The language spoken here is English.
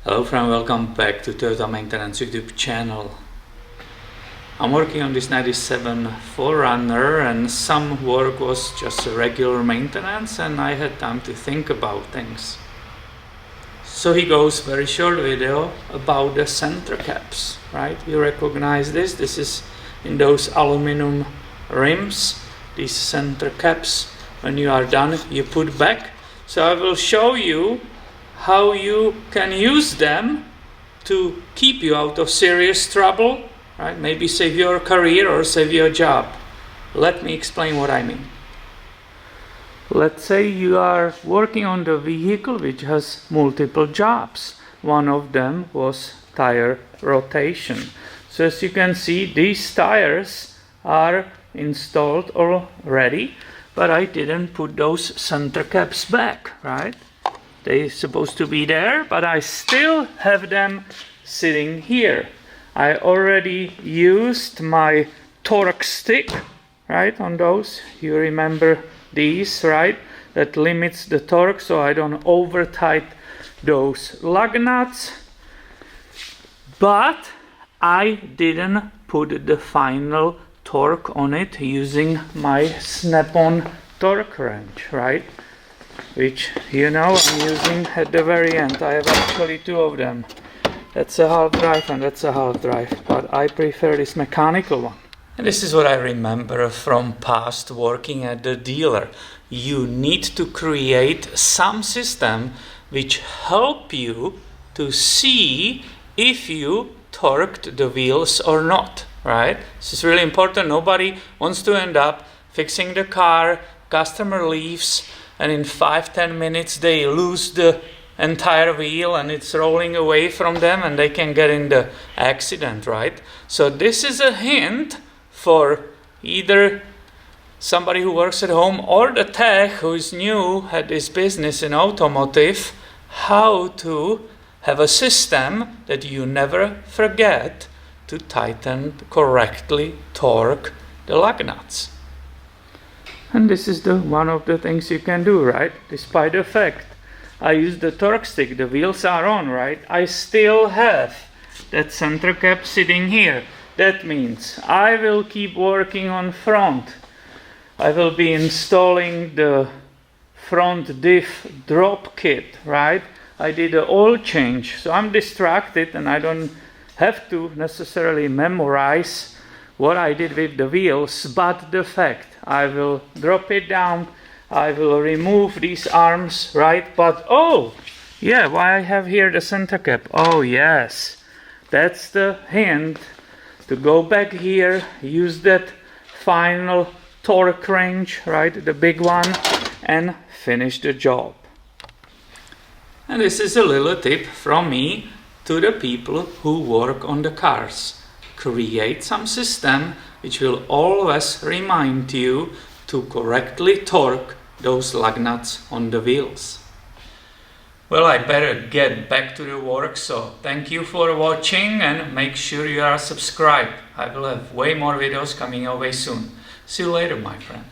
Hello friend, welcome back to Toyota Maintenance YouTube channel. I'm working on this 97 4Runner and some work was just a regular maintenance and I had time to think about things. So here goes very short video about the center caps, right? You recognize this? This is in those aluminum rims, these center caps. When you are done, you put back. So I will show you how you can use them to keep you out of serious trouble, right? Maybe save your career or save your job. Let me explain what I mean. Let's say you are working on the vehicle which has multiple jobs. One of them was tire rotation. So as you can see, these tires are installed already, but I didn't put those center caps back, right? They're supposed to be there, but I still have them sitting here. I already used my torque stick, right, on those. You remember these, right? That limits the torque so I don't over tight those lug nuts. But I didn't put the final torque on it using my snap-on torque wrench, right? Which, you know, I'm using at the very end. I have actually two of them. That's a half drive and that's a half drive, but I prefer this mechanical one. And this is what I remember from past working at the dealer. You need to create some system which help you to see if you torqued the wheels or not, right? This is really important. Nobody wants to end up fixing the car, customer leaves, and in 5-10 minutes they lose the entire wheel and it's rolling away from them and they can get in the accident, right? So this is a hint for either somebody who works at home or the tech who is new at this business in automotive, how to have a system that you never forget to tighten, correctly torque the lug nuts. And this is one of the things you can do, right? Despite the fact I use the torque stick, the wheels are on, right? I still have that center cap sitting here. That means I will keep working on front. I will be installing the front diff drop kit, right? I did an oil change, so I'm distracted and I don't have to necessarily memorize what I did with the wheels, but the fact I will drop it down, I will remove these arms, right? But oh, yeah, why I have here the center cap? Oh yes, that's the hint to go back here, use that final torque wrench, right, the big one, and finish the job. And this is a little tip from me to the people who work on the cars. Create some system which will always remind you to correctly torque those lug nuts on the wheels. Well, I better get back to the work, so thank you for watching and make sure you are subscribed. I will have way more videos coming your way soon. See you later, my friend.